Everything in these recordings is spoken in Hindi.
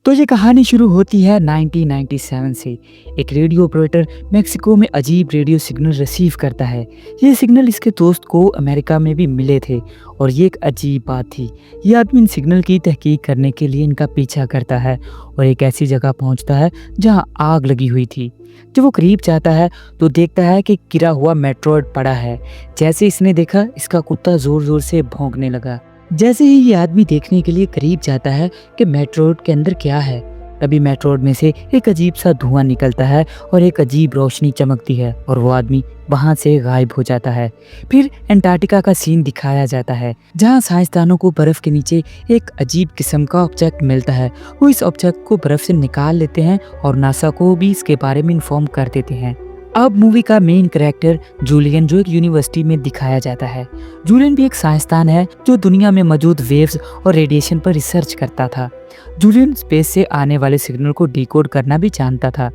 तो ये कहानी शुरू होती है 1997 से। एक रेडियो ऑपरेटर मेक्सिको में अजीब रेडियो सिग्नल रिसीव करता है। ये सिग्नल इसके दोस्त को अमेरिका में भी मिले थे और ये एक अजीब बात थी। ये आदमी इन सिग्नल की तहकीक करने के लिए इनका पीछा करता है और एक ऐसी जगह पहुंचता है जहां आग लगी हुई थी। जब वो करीब जाता है तो देखता है कि गिरा हुआ मेट्रोइड पड़ा है। जैसे इसने देखा, इसका कुत्ता जोर जोर से भौंकने लगा। जैसे ही ये आदमी देखने के लिए करीब जाता है कि मेट्रोइड के अंदर क्या है, तभी मेट्रोइड में से एक अजीब सा धुआं निकलता है और एक अजीब रोशनी चमकती है और वो आदमी वहां से गायब हो जाता है। फिर अंटार्कटिका का सीन दिखाया जाता है जहां साइंसदानों को बर्फ के नीचे एक अजीब किस्म का ऑब्जेक्ट मिलता है। वो इस ऑब्जेक्ट को बर्फ से निकाल लेते हैं और नासा को भी इसके बारे में इन्फॉर्म कर देते हैं। अब मूवी का मेन कैरेक्टर जूलियन, जो एक यूनिवर्सिटी में दिखाया जाता है। जूलियन भी एक साइंसदान है जो दुनिया में मौजूद वेव्स और रेडिएशन पर रिसर्च करता था। जूलियन स्पेस से आने वाले सिग्नल को डिकोड करना भी जानता था।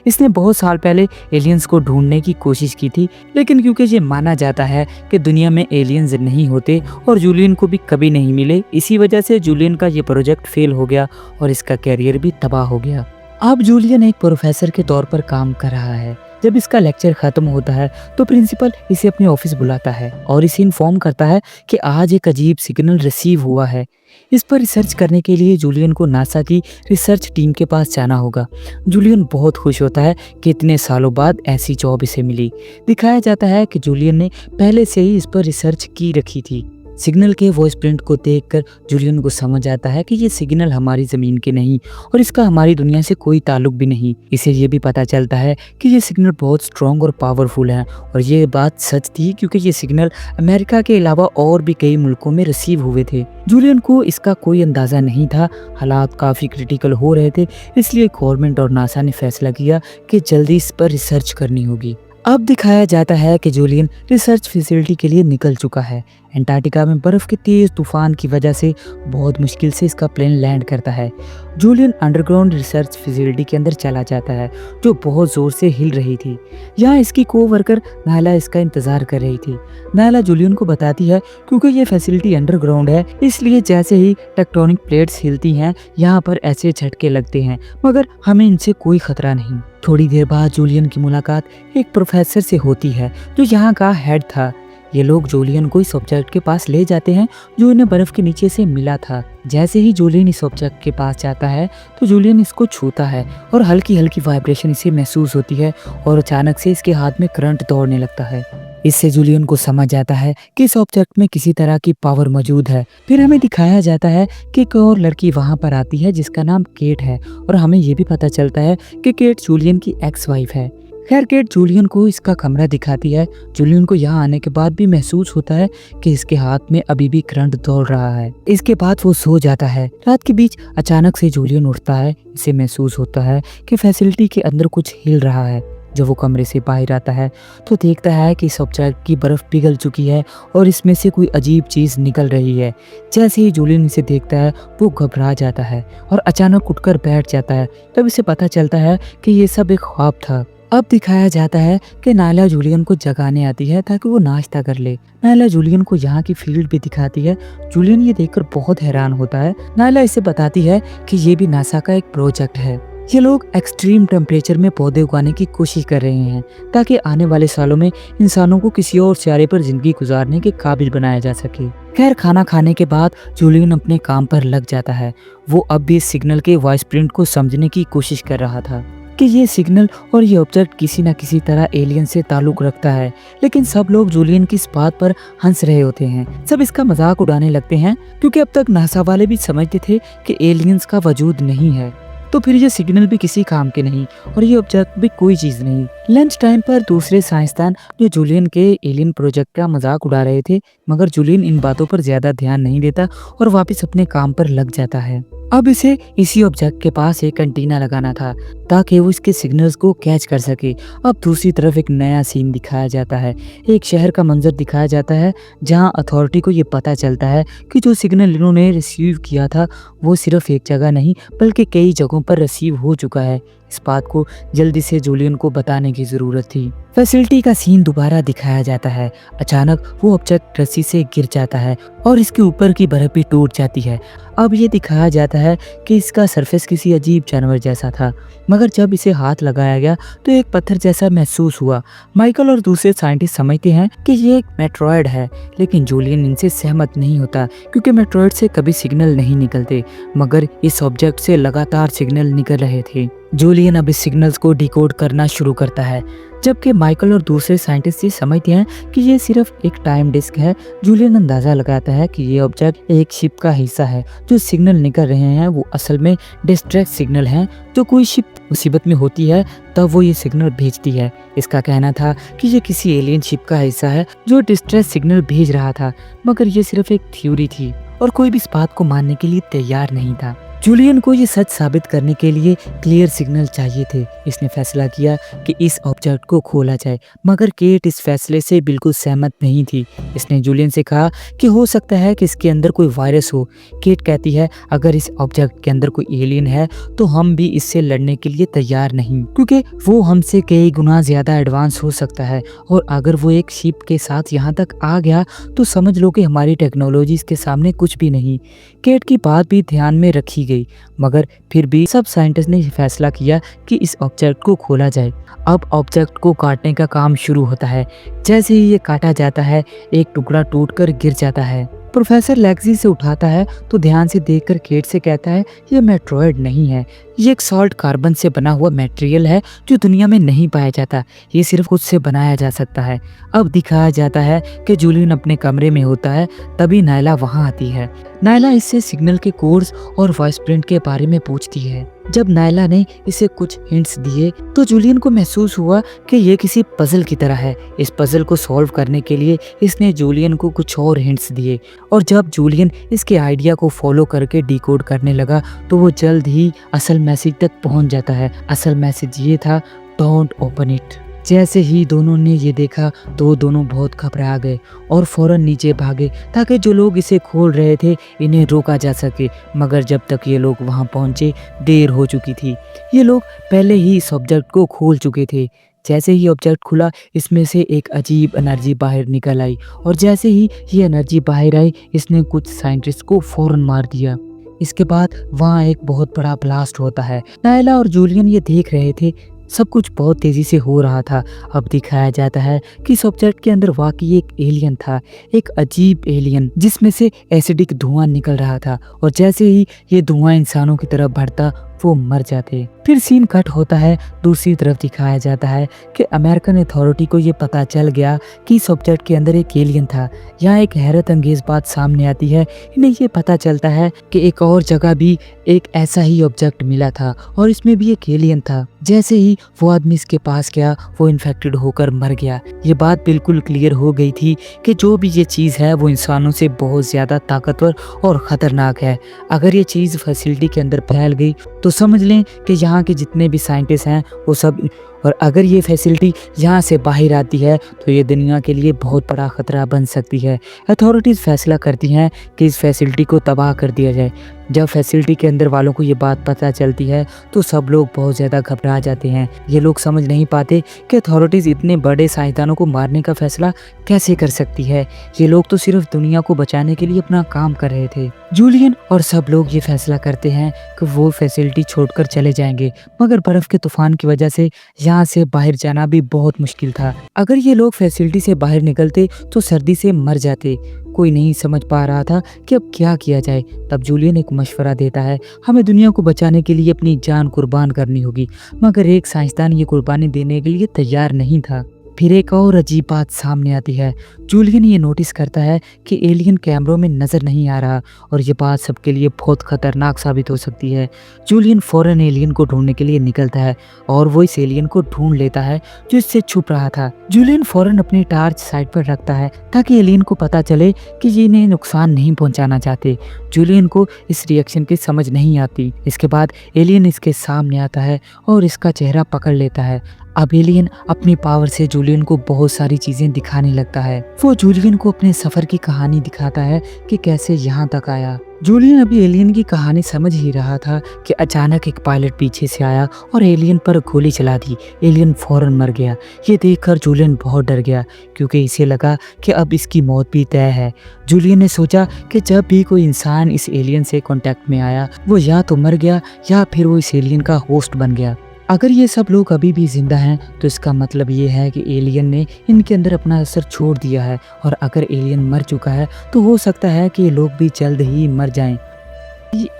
इसने बहुत साल पहले एलियंस को ढूंढने की कोशिश की थी, लेकिन क्योंकि ये माना जाता है कि दुनिया में एलियंस नहीं होते और जूलियन को भी कभी नहीं मिले, इसी वजह से जूलियन का ये प्रोजेक्ट फेल हो गया और इसका कैरियर भी तबाह हो गया। अब जूलियन एक प्रोफेसर के तौर पर काम कर रहा है। जब इसका लेक्चर खत्म होता है तो प्रिंसिपल इसे अपने ऑफिस बुलाता है और इसे इन्फॉर्म करता है कि आज एक अजीब सिग्नल रिसीव हुआ है। इस पर रिसर्च करने के लिए जूलियन को नासा की रिसर्च टीम के पास जाना होगा। जूलियन बहुत खुश होता है कि इतने सालों बाद ऐसी जॉब इसे मिली। दिखाया जाता है कि जूलियन ने पहले से ही इस पर रिसर्च की रखी थी। सिग्नल के वॉइस प्रिंट को देखकर जूलियन को समझ आता है कि ये सिग्नल हमारी ज़मीन के नहीं और इसका हमारी दुनिया से कोई ताल्लुक भी नहीं। इसे ये भी पता चलता है कि ये सिग्नल बहुत स्ट्रॉन्ग और पावरफुल है और ये बात सच थी क्योंकि ये सिग्नल अमेरिका के अलावा और भी कई मुल्कों में रिसीव हुए थे। जूलियन को इसका कोई अंदाज़ा नहीं था। हालात काफ़ी क्रिटिकल हो रहे थे, इसलिए गवर्नमेंट और नासा ने फैसला किया कि जल्दी इस पर रिसर्च करनी होगी। अब दिखाया जाता है कि जूलियन रिसर्च फैसिलिटी के लिए निकल चुका है। अंटार्कटिका में बर्फ के तेज तूफान की वजह से बहुत मुश्किल से इसका प्लेन लैंड करता है। जूलियन अंडरग्राउंड रिसर्च फैसिलिटी के अंदर चला जाता है जो बहुत जोर से हिल रही थी। यहाँ इसकी कोवर्कर नायला इसका इंतजार कर रही थी। नायला जूलियन को बताती है क्योंकि ये फैसिलिटी अंडरग्राउंड है, इसलिए जैसे ही टेक्टोनिक प्लेट्स हिलती हैं यहाँ पर ऐसे झटके लगते हैं, मगर हमें इनसे कोई खतरा नहीं। थोड़ी देर बाद जूलियन की मुलाकात एक प्रोफेसर से होती है जो यहाँ का हेड था। ये लोग जूलियन को इस ऑब्जेक्ट के पास ले जाते हैं जो इन्हें बर्फ के नीचे से मिला था। जैसे ही जूलियन इस ऑब्जेक्ट के पास जाता है तो जूलियन इसको छूता है और हल्की हल्की वाइब्रेशन इसे महसूस होती है और अचानक से इसके हाथ में करंट दौड़ने लगता है। इससे जूलियन को समझ आता है कि इस ऑब्जेक्ट में किसी तरह की पावर मौजूद है। फिर हमें दिखाया जाता है कि एक और लड़की वहां पर आती है जिसका नाम केट है और हमें ये भी पता चलता है कि केट जूलियन की एक्स वाइफ है। खैर, केट जूलियन को इसका कमरा दिखाती है। जूलियन को यहाँ आने के बाद भी महसूस होता है कि इसके हाथ में अभी भी करंट दौड़ रहा है। इसके बाद वो सो जाता है। रात के बीच अचानक से जूलियन उठता है। इसे महसूस होता है कि फैसिलिटी के अंदर कुछ हिल रहा है। जब वो कमरे से बाहर आता है तो देखता है कि इस ऑब्जेक्ट की बर्फ पिघल चुकी है और इसमें से कोई अजीब चीज निकल रही है। जैसे ही जूलियन इसे देखता है वो घबरा जाता है और अचानक उठकर बैठ जाता है। तब इसे पता चलता है कि ये सब एक ख्वाब था। अब दिखाया जाता है कि नायला जूलियन को जगाने आती है ताकि वो नाश्ता कर ले। नायला जूलियन को यहाँ की फील्ड भी दिखाती है। जूलियन ये देखकर बहुत हैरान होता है। नायला इसे बताती है कि ये भी नासा का एक प्रोजेक्ट है। ये लोग एक्सट्रीम टेम्परेचर में पौधे उगाने की कोशिश कर रहे हैं ताकि आने वाले सालों में इंसानों को किसी और सितारे पर जिंदगी गुजारने के काबिल बनाया जा सके। खैर, खाना खाने के बाद जूलियन अपने काम पर लग जाता है। वो अब भी सिग्नल के वॉइस प्रिंट को समझने की कोशिश कर रहा था कि ये सिग्नल और ये ऑब्जेक्ट किसी न किसी तरह एलियन से ताल्लुक रखता है, लेकिन सब लोग जूलियन की इस बात पर हंस रहे होते हैं। सब इसका मजाक उड़ाने लगते हैं क्योंकि अब तक नासा वाले भी समझते थे कि एलियंस का वजूद नहीं है, तो फिर ये सिग्नल भी किसी काम के नहीं और ये ऑब्जेक्ट भी कोई चीज नहीं। लंच टाइम पर दूसरे साइंसदान जो जूलियन के एलियन प्रोजेक्ट का मजाक उड़ा रहे थे, मगर जूलियन इन बातों पर ज्यादा ध्यान नहीं देता और वापस अपने काम पर लग जाता है। अब इसे इसी ऑब्जेक्ट के पास एक एंटीना लगाना था ताकि वो इसके सिग्नल्स को कैच कर सके। अब दूसरी तरफ एक नया सीन दिखाया जाता है। एक शहर का मंजर दिखाया जाता है जहाँ अथॉरिटी को ये पता चलता है कि जो सिग्नल इन्होंने रिसीव किया था वो सिर्फ एक जगह नहीं बल्कि कई जगहों पर रिसीव हो चुका है। इस बात को जल्दी से जूलियन को बताने की ज़रूरत थी। फैसिलिटी का सीन दोबारा दिखाया जाता है। अचानक वो ऑब्जेक्ट रस्सी से गिर जाता है और इसके ऊपर की बर्फ भी टूट जाती है। अब ये दिखाया जाता है कि इसका सरफेस किसी अजीब जानवर जैसा था, मगर जब इसे हाथ लगाया गया तो एक पत्थर जैसा महसूस हुआ। माइकल और दूसरे साइंटिस्ट समझते हैं कि ये एक मेट्रॉयड है, लेकिन जूलियन इनसे सहमत नहीं होता क्योंकि मेट्रॉयड से कभी सिग्नल नहीं निकलते, मगर इस ऑब्जेक्ट से लगातार सिग्नल निकल रहे थे। जूलियन अब इस सिग्नल्स को डिकोड करना शुरू करता है, जबकि माइकल और दूसरे साइंटिस्ट ये समझते हैं कि ये सिर्फ एक टाइम डिस्क है। जूलियन अंदाजा लगाता है कि ये ऑब्जेक्ट एक शिप का हिस्सा है। जो सिग्नल निकल रहे हैं वो असल में डिस्ट्रेस सिग्नल हैं। जो कोई शिप मुसीबत में होती है तब वो ये सिग्नल भेजती है। इसका कहना था कि ये किसी एलियन शिप का हिस्सा है जो डिस्ट्रेस सिग्नल भेज रहा था, मगर ये सिर्फ एक थ्योरी थी और कोई भी इस बात को मानने के लिए तैयार नहीं था। जूलियन को ये सच साबित करने के लिए क्लियर सिग्नल चाहिए थे। इसने फैसला किया कि इस ऑब्जेक्ट को खोला जाए, मगर केट इस फैसले से बिल्कुल सहमत नहीं थी। इसने जूलियन से कहा कि हो सकता है कि इसके अंदर कोई वायरस हो। केट कहती है अगर इस ऑब्जेक्ट के अंदर कोई एलियन है तो हम भी इससे लड़ने के लिए तैयार नहीं, क्योंकि वो हमसे कई गुना ज्यादा एडवांस हो सकता है और अगर वो एक शिप के साथ यहाँ तक आ गया तो समझ लो कि हमारी टेक्नोलॉजी इसके सामने कुछ भी नहीं। केट की बात भी ध्यान में रखी गई, मगर फिर भी सब साइंटिस्ट ने फैसला किया कि इस ऑब्जेक्ट को खोला जाए। अब ऑब्जेक्ट को काटने का काम शुरू होता है। जैसे ही ये काटा जाता है एक टुकड़ा टूटकर गिर जाता है। प्रोफेसर लेक्सी से उठाता है तो ध्यान से देखकर केट से कहता है ये मेट्रॉयड नहीं है, ये एक सॉल्ट कार्बन से बना हुआ मटेरियल है जो दुनिया में नहीं पाया जाता। ये सिर्फ खुद से बनाया जा सकता है। अब दिखाया जाता है कि जूलियन अपने कमरे में होता है, तभी नायला वहां आती है। नायला इससे सिग्नल के कोड्स और वॉइस प्रिंट के बारे में पूछती है। जब नायला ने इसे कुछ हिंट्स दिए तो जूलियन को महसूस हुआ कि ये किसी पजल की तरह है। इस पजल को सॉल्व करने के लिए इसने जूलियन को कुछ और हिंट्स दिए और जब जूलियन इसके आइडिया को फॉलो करके डिकोड करने लगा तो वो जल्द ही असल मैसेज तक पहुंच जाता है। असल मैसेज ये था, डोंट ओपन इट। जैसे ही दोनों ने ये देखा तो दोनों बहुत घबरा गए और फौरन नीचे भागे ताकि जो लोग इसे खोल रहे थे इन्हें रोका जा सके, मगर जब तक ये लोग वहां पहुंचे देर हो चुकी थी। ये लोग पहले ही इस ऑब्जेक्ट को खोल चुके थे। जैसे ही ऑब्जेक्ट खुला इसमें से एक अजीब एनर्जी बाहर निकल आई और जैसे ही ये एनर्जी बाहर आई इसने कुछ साइंटिस्ट को फौरन मार दिया। इसके बाद वहाँ एक बहुत बड़ा ब्लास्ट होता है। नायला और जूलियन ये देख रहे थे, सब कुछ बहुत तेजी से हो रहा था। अब दिखाया जाता है कि इस ऑब्जेक्ट के अंदर वाकई एक एलियन था, एक अजीब एलियन जिसमें से एसिडिक धुआं निकल रहा था और जैसे ही ये धुआं इंसानों की तरफ बढ़ता वो मर जाते। फिर सीन कट होता है। दूसरी तरफ दिखाया जाता है कि अमेरिकन अथॉरिटी को ये पता चल गया कि इस ऑब्जेक्ट के अंदर एक एलियन था। यहाँ एक हैरत अंगेज बात सामने आती है। इन्हें ये पता चलता है कि एक और जगह भी एक ऐसा ही ऑब्जेक्ट मिला था और इसमें भी एक एलियन था। जैसे ही वो आदमी इसके पास गया वो इन्फेक्टेड होकर मर गया। ये बात बिल्कुल क्लियर हो गई थी कि जो भी ये चीज़ है वो इंसानों से बहुत ज़्यादा ताकतवर और ख़तरनाक है। अगर ये चीज़ फैसिलिटी के अंदर फैल गई तो समझ लें कि यहाँ के जितने भी साइंटिस्ट हैं वो सब, और अगर ये फैसिलिटी यहाँ से बाहर आती है तो ये दुनिया के लिए बहुत बड़ा ख़तरा बन सकती है। अथॉरिटीज़ फैसला करती हैं कि इस फैसिलिटी को तबाह कर दिया जाए। जब फैसिलिटी के अंदर वालों को ये बात पता चलती है तो सब लोग बहुत ज़्यादा घबरा जाते हैं। ये लोग समझ नहीं पाते कि अथॉरिटीज़ इतने बड़े साइंसदानों को मारने का फैसला कैसे कर सकती है। ये लोग तो सिर्फ दुनिया को बचाने के लिए अपना काम कर रहे थे। जूलियन और सब लोग ये फैसला करते हैं कि वो फैसिलिटी छोड़कर चले जाएंगे, मगर बर्फ़ के तूफान की वजह से यहाँ से बाहर जाना भी बहुत मुश्किल था। अगर ये लोग फैसिलिटी से बाहर निकलते तो सर्दी से मर जाते। कोई नहीं समझ पा रहा था कि अब क्या किया जाए। तब जूलियन एक मशवरा देता है, हमें दुनिया को बचाने के लिए अपनी जान कुर्बान करनी होगी, मगर एक साइंसदान ये कुर्बानी देने के लिए तैयार नहीं था। फिर एक और अजीब बात सामने आती है। जूलियन ये नोटिस करता है कि एलियन कैमरों में नज़र नहीं आ रहा और ये बात सबके लिए बहुत खतरनाक साबित हो सकती है। जूलियन फौरन एलियन को ढूंढने के लिए निकलता है और वो इस एलियन को ढूंढ लेता है जो इससे छुप रहा था। जूलियन फौरन अपनी टार्च साइड पर रखता है ताकि एलियन को पता चले कि ये इन्हें नुकसान नहीं पहुंचाना चाहते। जूलियन को इस रिएक्शन की समझ नहीं आती। इसके बाद एलियन इसके सामने आता है और इसका चेहरा पकड़ लेता है। अब एलियन अपनी पावर से जूलियन को बहुत सारी चीजें दिखाने लगता है। वो जूलियन को अपने सफर की कहानी दिखाता है कि कैसे यहाँ तक आया। जूलियन अभी एलियन की कहानी समझ ही रहा था कि अचानक एक पायलट पीछे से आया और एलियन पर गोली चला दी। एलियन फौरन मर गया। ये देखकर जूलियन बहुत डर गया क्योंकि इसे लगा कि अब इसकी मौत भी तय है। जूलियन ने सोचा कि जब भी कोई इंसान इस एलियन से कांटेक्ट में आया वो या तो मर गया या फिर वो इस एलियन का होस्ट बन गया। अगर ये सब लोग अभी भी जिंदा हैं तो इसका मतलब ये है कि एलियन ने इनके अंदर अपना असर छोड़ दिया है और अगर एलियन मर चुका है तो हो सकता है कि ये लोग भी जल्द ही मर जाएं।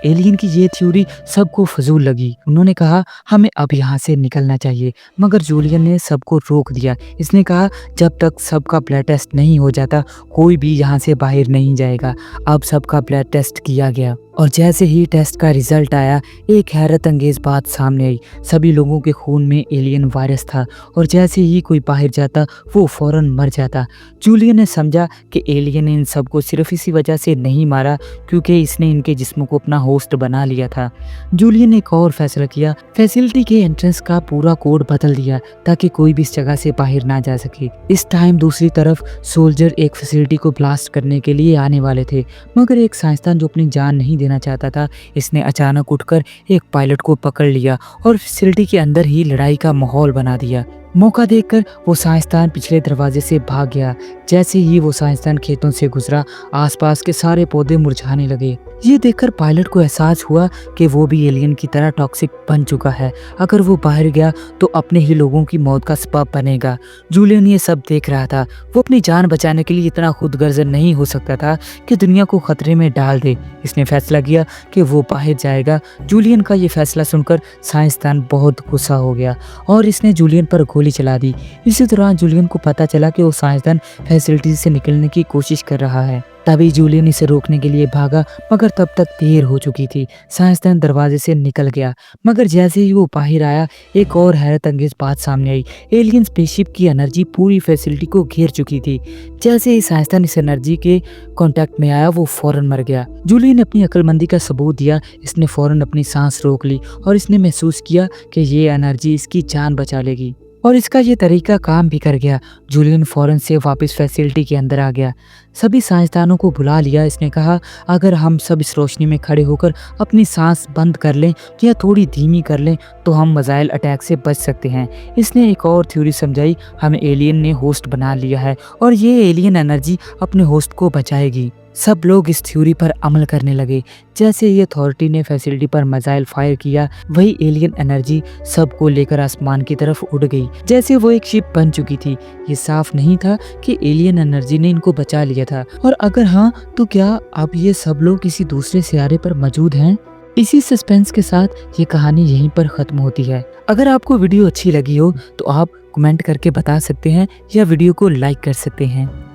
एलियन की ये थ्योरी सबको फजूल लगी। उन्होंने कहा हमें अब यहाँ से निकलना चाहिए, मगर जूलियन ने सबको रोक दिया। इसने कहा जब तक सबका ब्लड टेस्ट नहीं हो जाता कोई भी यहाँ से बाहर नहीं जाएगा। अब सबका ब्लड टेस्ट किया गया और जैसे ही टेस्ट का रिजल्ट आया एक हैरत अंगेज बात सामने आई। सभी लोगों के खून में एलियन वायरस था और जैसे ही कोई बाहर जाता वो फौरन मर जाता। जूलियन ने समझा कि एलियन ने इन सबको सिर्फ इसी वजह से नहीं मारा क्योंकि इसने इनके जिस्मों को अपना होस्ट बना लिया था। जूलियन ने एक और फैसला किया, फैसिलिटी के एंट्रेंस का पूरा कोड बदल दिया ताकि कोई भी इस जगह से बाहर ना जा सके। इस टाइम दूसरी तरफ सोल्जर एक फैसिलिटी को ब्लास्ट करने के लिए आने वाले थे, मगर एक साइंसदान जो अपनी जान नहीं देना चाहता था इसने अचानक उठकर एक पायलट को पकड़ लिया और फैसिलिटी के अंदर ही लड़ाई का माहौल बना दिया। मौका देखकर वो साइंसदान पिछले दरवाजे से भाग गया। जैसे ही वो साइंसदान खेतों से गुजरा आसपास के सारे पौधे मुरझाने लगे। ये देखकर पायलट को एहसास हुआ कि वो भी एलियन की तरह टॉक्सिक बन चुका है। अगर वो बाहर गया तो अपने ही लोगों की मौत का सबब बनेगा। जूलियन ये सब देख रहा था। वो अपनी जान बचाने के लिए इतना खुदगर्ज नहीं हो सकता था कि दुनिया को खतरे में डाल दे। इसने फैसला किया कि वो बाहर जाएगा। जूलियन का ये फैसला सुनकर साइंसदान बहुत गुस्सा हो गया और इसने जूलियन पर गोली चला दी। इसी दौरान जूलियन को पता चला कि वो साइंसदान फैसिलिटी से निकलने की कोशिश कर रहा है। तभी जूलियन इसे रोकने के लिए भागा, मगर तब तक देर हो चुकी थी। साइंसदान दरवाजे से निकल गया, मगर जैसे ही वो बाहर आया एक और हैरत अंगेज बात सामने आई। एलियन स्पेसशिप की एनर्जी पूरी फैसिलिटी को घेर चुकी थी। जैसे ही साइंसदान इस एनर्जी के कांटेक्ट में आया वो फौरन मर गया। जूलियन ने अपनी अक्लमंदी का सबूत दिया। इसने फौरन अपनी सांस रोक ली और इसने महसूस किया कि ये एनर्जी इसकी जान बचा लेगी और इसका ये तरीका काम भी कर गया। जूलियन फौरन से वापस फैसिलिटी के अंदर आ गया। सभी साइंसदानों को बुला लिया। इसने कहा अगर हम सब इस रोशनी में खड़े होकर अपनी सांस बंद कर लें या थोड़ी धीमी कर लें तो हम मिसाइल अटैक से बच सकते हैं। इसने एक और थ्योरी समझाई, हमें एलियन ने होस्ट बना लिया है और ये एलियन एनर्जी अपने होस्ट को बचाएगी। सब लोग इस थ्योरी पर अमल करने लगे। जैसे ही अथॉरिटी ने फैसिलिटी पर मिसाइल फायर किया वही एलियन एनर्जी सबको लेकर आसमान की तरफ उड़ गई जैसे वो एक शिप बन चुकी थी। ये साफ नहीं था कि एलियन एनर्जी ने इनको बचा लिया था, और अगर हाँ तो क्या अब ये सब लोग किसी दूसरे सियारे पर मौजूद हैं? इसी सस्पेंस के साथ ये कहानी यहीं पर खत्म होती है। अगर आपको वीडियो अच्छी लगी हो तो आप कमेंट करके बता सकते हैं या वीडियो को लाइक कर सकते हैं।